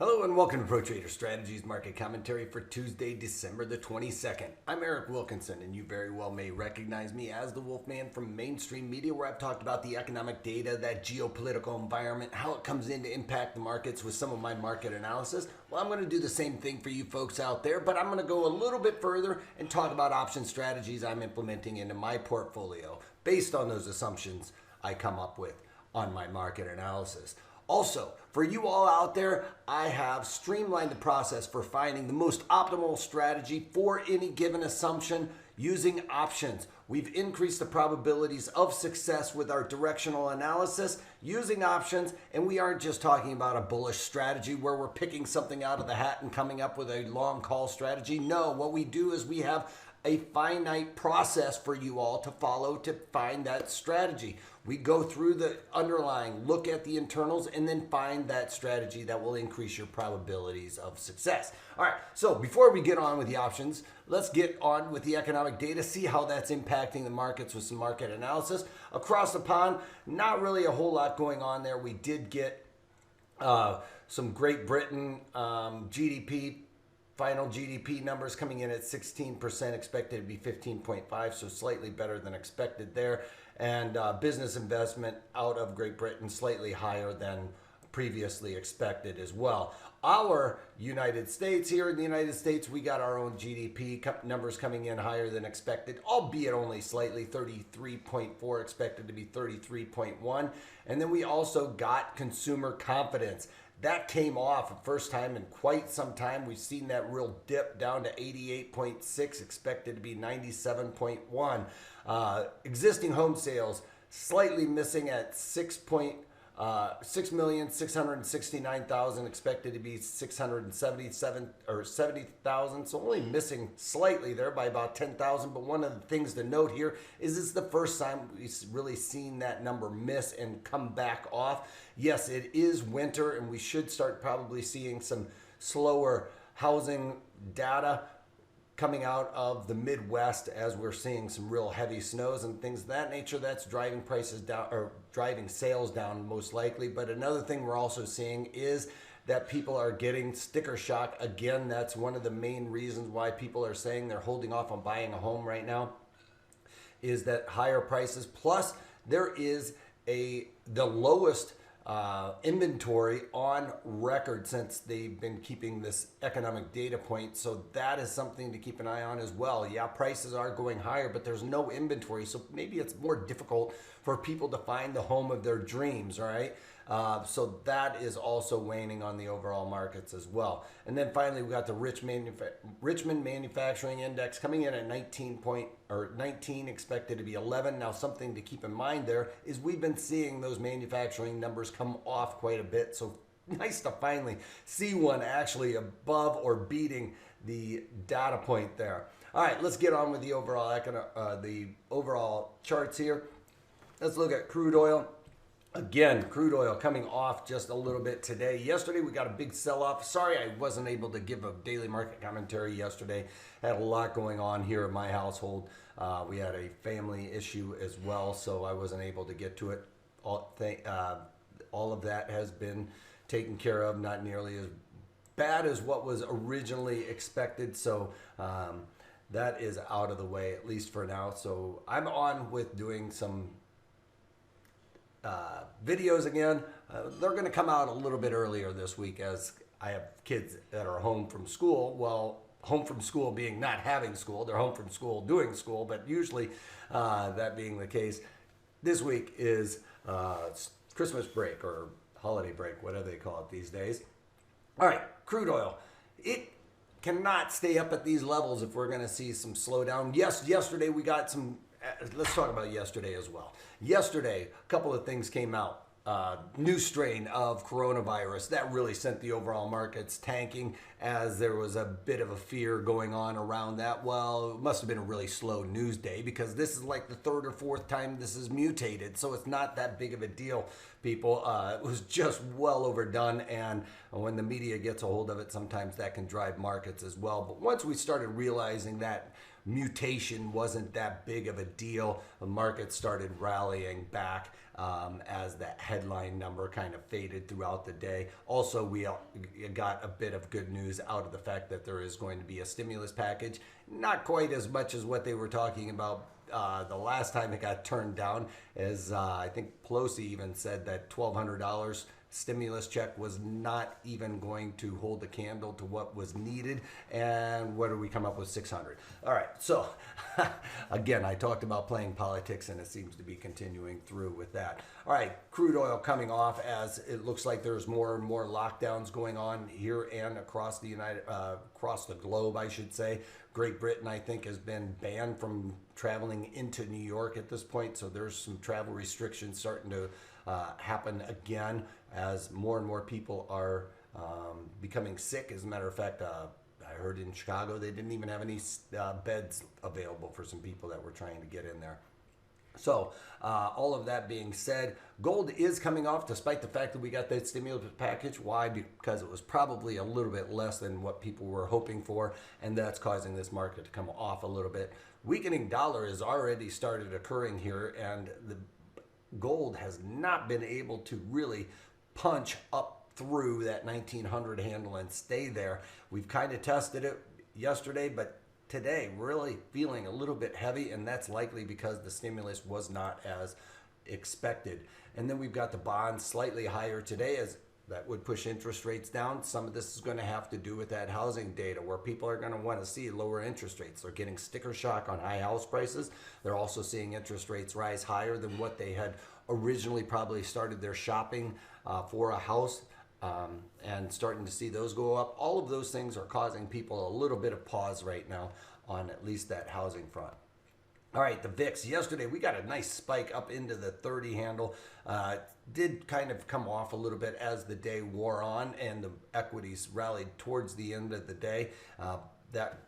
Hello and welcome to Pro Trader Strategies Market Commentary for Tuesday, December the 22nd. I'm Eric Wilkinson, and you very well may recognize me as the Wolfman from mainstream media, where I've talked about the economic data, that geopolitical environment, how it comes in to impact the markets with some of my market analysis. Well, I'm going to do the same thing for you folks out there, but I'm going to go a little bit further and talk about option strategies I'm implementing into my portfolio based on those assumptions I come up with on my market analysis. Also, for you all out there, I have streamlined the process for finding the most optimal strategy for any given assumption using options. We've increased the probabilities of success with our directional analysis using options, and we aren't just talking about a bullish strategy where we're picking something out of the hat and coming up with a long call strategy. No, what we do is we have a finite process for you all to follow to find that strategy. We go through the underlying, look at the internals, and then find that strategy that will increase your probabilities of success. All right, so before we get on with the options, let's get on with the economic data, see how that's impacting the markets with some market analysis. Across the pond, not really a whole lot going on there. We did get some Great Britain GDP. Final GDP numbers coming in at 16%, expected to be 15.5, so slightly better than expected there. And business investment out of Great Britain slightly higher than previously expected as well. Our United States, here in the United States, we got our own GDP numbers coming in higher than expected, albeit only slightly, 33.4, expected to be 33.1. And then we also got consumer confidence. That came off the first time in quite some time. We've seen that real dip down to 88.6, expected to be 97.1. Existing home sales slightly missing at 6,669,000, expected to be 677 or 70,000. So only missing slightly there by about 10,000. But one of the things to note here is it's the first time we've really seen that number miss and come back off. Yes, it is winter, and we should start probably seeing some slower housing data coming out of the Midwest as we're seeing some real heavy snows and things of that nature. That's driving prices down, or driving sales down most likely. But another thing we're also seeing is that people are getting sticker shock. Again, that's one of the main reasons why people are saying they're holding off on buying a home right now, is that higher prices. Plus, there is the lowest inventory on record since they've been keeping this economic data point. So that is something to keep an eye on as well. Yeah, prices are going higher, but there's no inventory. So maybe it's more difficult for people to find the home of their dreams, all right? So that is also waning on the overall markets as well. And then finally, we got the Richmond Manufacturing Index coming in at 19, expected to be 11. Now, something to keep in mind there is we've been seeing those manufacturing numbers come off quite a bit. So nice to finally see one actually above or beating the data point there. All right, let's get on with the overall charts here. Let's look at crude oil. Again, crude oil coming off just a little bit today. Yesterday, we got a big sell-off. Sorry I wasn't able to give a daily market commentary yesterday. Had a lot going on here in my household. We had a family issue as well, so I wasn't able to get to it. All of that has been taken care of, not nearly as bad as what was originally expected. So that is out of the way, at least for now. So I'm on with doing some videos again. They're going to come out a little bit earlier this week as I have kids that are home from school. Well, home from school being not having school, they're home from school doing school, but usually that being the case, this week is Christmas break or holiday break, whatever they call it these days. All right, crude oil. It cannot stay up at these levels if we're going to see some slowdown. Yes, yesterday we got some. Let's talk about yesterday as well. Yesterday, a couple of things came out. New strain of coronavirus that really sent the overall markets tanking, as there was a bit of a fear going on around that. Well, it must have been a really slow news day because this is like the third or fourth time this is mutated, so it's not that big of a deal, people. It was just well overdone, and when the media gets a hold of it, sometimes that can drive markets as well. But once we started realizing that mutation wasn't that big of a deal. The market started rallying back as that headline number kind of faded throughout the day. Also, we got a bit of good news out of the fact that there is going to be a stimulus package. Not quite as much as what they were talking about the last time it got turned down, as I think Pelosi even said that $1,200 stimulus check was not even going to hold a candle to what was needed. And what did we come up with? 600. All right, so again, I talked about playing politics, and it seems to be continuing through with that. All right, crude oil coming off as it looks like there's more and more lockdowns going on here and across the across the globe, I should say. Great Britain, I think, has been banned from traveling into New York at this point, so there's some travel restrictions starting to happen again as more and more people are becoming sick. As a matter of fact, I heard in Chicago they didn't even have any beds available for some people that were trying to get in there. So all of that being said, gold is coming off despite the fact that we got that stimulus package. Why? Because it was probably a little bit less than what people were hoping for, and that's causing this market to come off a little bit. Weakening dollar has already started occurring here, and the gold has not been able to really punch up through that 1900 handle and stay there. We've kind of tested it yesterday, but today really feeling a little bit heavy, and that's likely because the stimulus was not as expected. And then we've got the bonds slightly higher today, as that would push interest rates down. Some of this is going to have to do with that housing data, where people are going to want to see lower interest rates. They're getting sticker shock on high house prices. They're also seeing interest rates rise higher than what they had originally probably started their shopping for a house, and starting to see those go up. All of those things are causing people a little bit of pause right now on at least that housing front. All right, the VIX. Yesterday, we got a nice spike up into the 30 handle. Did kind of come off a little bit as the day wore on, and the equities rallied towards the end of the day. That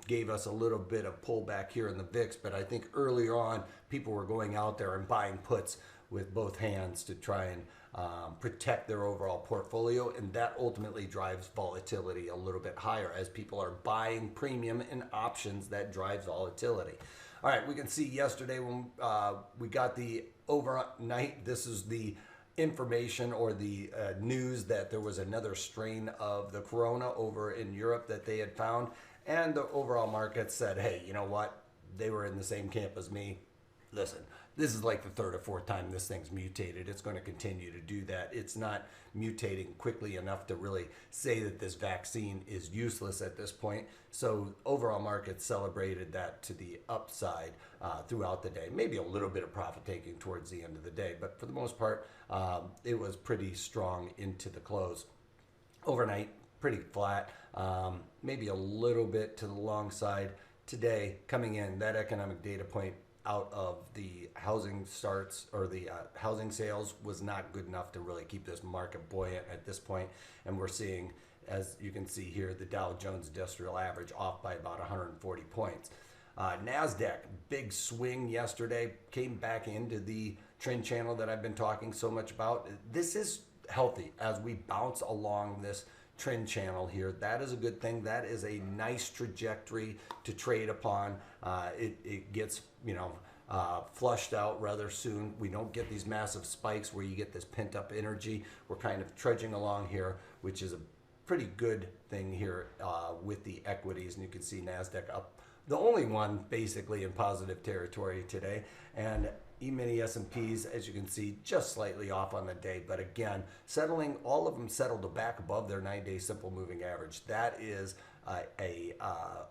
gave us a little bit of pullback here in the VIX, but I think earlier on, people were going out there and buying puts with both hands to try and protect their overall portfolio, and that ultimately drives volatility a little bit higher as people are buying premium in options. That drives volatility. All right, we can see yesterday when we got the overnight, this is the information or the news that there was another strain of the corona over in Europe that they had found, and the overall market said, hey, you know what, they were in the same camp as me. Listen, this is like the third or fourth time this thing's mutated. It's going to continue to do that. It's not mutating quickly enough to really say that this vaccine is useless at this point. So overall market celebrated that to the upside throughout the day. Maybe a little bit of profit taking towards the end of the day, but for the most part, it was pretty strong into the close. Overnight, pretty flat, maybe a little bit to the long side. Today, coming in, that economic data point out of the housing starts or the housing sales was not good enough to really keep this market buoyant at this point. And we're seeing, as you can see here, the Dow Jones Industrial Average off by about 140 points. NASDAQ, big swing yesterday, came back into the trend channel that I've been talking so much about. This is healthy as we bounce along this trend channel here. That is a good thing. That is a nice trajectory to trade upon. It gets, flushed out rather soon. We don't get these massive spikes where you get this pent up energy. We're kind of trudging along here, which is a pretty good thing here with the equities. And you can see NASDAQ up, the only one basically in positive territory today. And E-mini S&Ps, as you can see, just slightly off on the day, but again, settling, all of them settled back above their 9-day simple moving average. That is a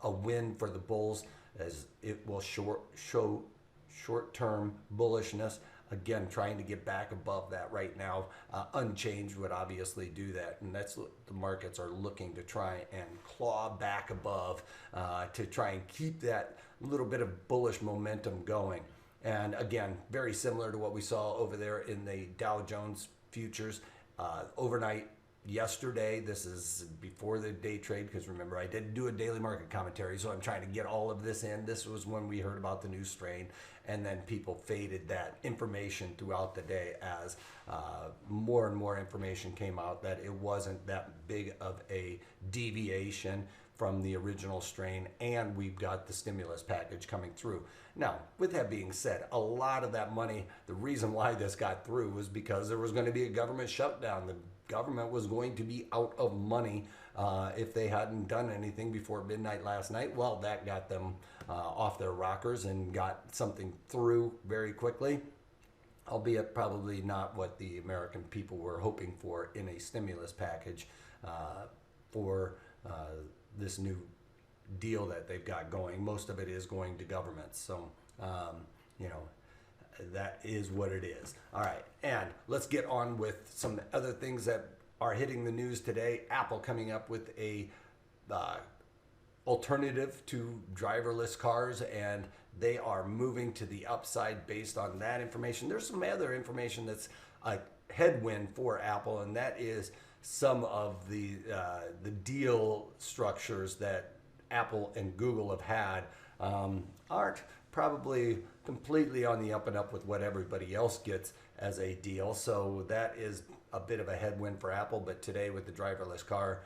win for the bulls, as it will show short-term bullishness. Again, trying to get back above that right now. Unchanged would obviously do that, and that's what the markets are looking to try and claw back above to try and keep that little bit of bullish momentum going. And again, very similar to what we saw over there in the Dow Jones futures overnight yesterday. This is before the day trade, because remember, I did do a daily market commentary, so I'm trying to get all of this in. This was when we heard about the new strain, and then people faded that information throughout the day as more and more information came out that it wasn't that big of a deviation from the original strain, and we've got the stimulus package coming through. Now, with that being said, a lot of that money, the reason why this got through was because there was going to be a government shutdown. The government was going to be out of money if they hadn't done anything before midnight last night. Well, that got them off their rockers and got something through very quickly, albeit probably not what the American people were hoping for in a stimulus package for this new deal that they've got going. Most of it is going to governments. So, you know, that is what it is. All right, and let's get on with some other things that are hitting the news today. Apple coming up with a alternative to driverless cars, and they are moving to the upside based on that information. There's some other information that's a headwind for Apple, and that is some of the deal structures that Apple and Google have had aren't probably completely on the up and up with what everybody else gets as a deal. So that is a bit of a headwind for Apple. But today with the driverless car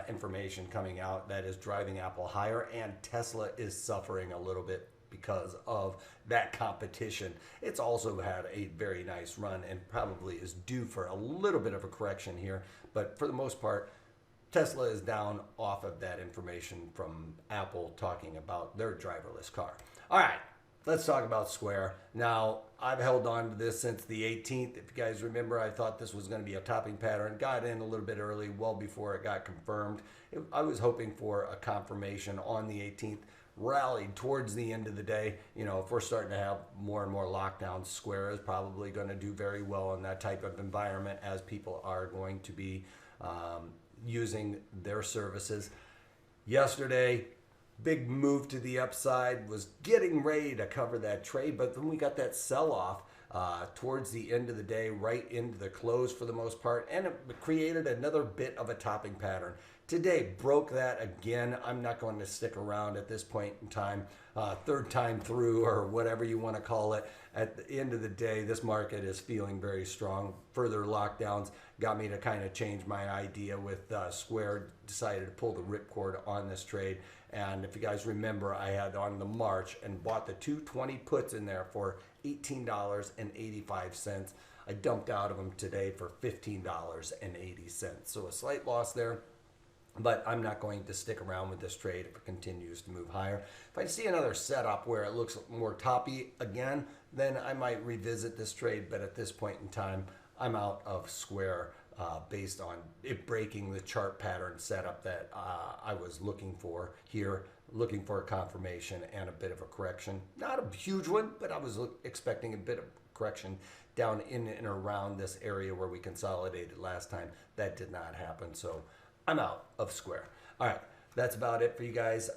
information coming out, that is driving Apple higher, and Tesla is suffering a little bit because of that competition. It's also had a very nice run and probably is due for a little bit of a correction here. But for the most part, Tesla is down off of that information from Apple talking about their driverless car. All right, let's talk about Square. Now, I've held on to this since the 18th. If you guys remember, I thought this was going to be a topping pattern. Got in a little bit early, well before it got confirmed. I was hoping for a confirmation on the 18th. Rallied towards the end of the day. You know, if we're starting to have more and more lockdowns, Square is probably going to do very well in that type of environment, as people are going to be using their services. Yesterday, big move to the upside, was getting ready to cover that trade, but then we got that sell-off towards the end of the day, right into the close for the most part, and it created another bit of a topping pattern. Today broke that again. I'm not going to stick around at this point in time. Third time through, or whatever you want to call it. At the end of the day, this market is feeling very strong. Further lockdowns got me to kind of change my idea with Square. Decided to pull the ripcord on this trade. And if you guys remember, I had on the March and bought the 220 puts in there for $18.85. I dumped out of them today for $15.80. So a slight loss there. But I'm not going to stick around with this trade if it continues to move higher. If I see another setup where it looks more toppy again, then I might revisit this trade. But at this point in time, I'm out of Square based on it breaking the chart pattern setup that I was looking for here, looking for a confirmation and a bit of a correction. Not a huge one, but I was expecting a bit of correction down in and around this area where we consolidated last time. That did not happen. So I'm out of Square. All right, that's about it for you guys.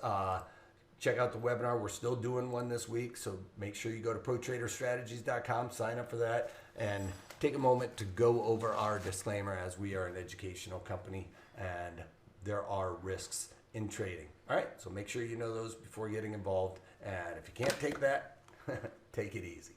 Check out the webinar. We're still doing one this week, so make sure you go to protraderstrategies.com, sign up for that, and take a moment to go over our disclaimer, as we are an educational company and there are risks in trading. All right, so make sure you know those before getting involved, and if you can't take that, take it easy.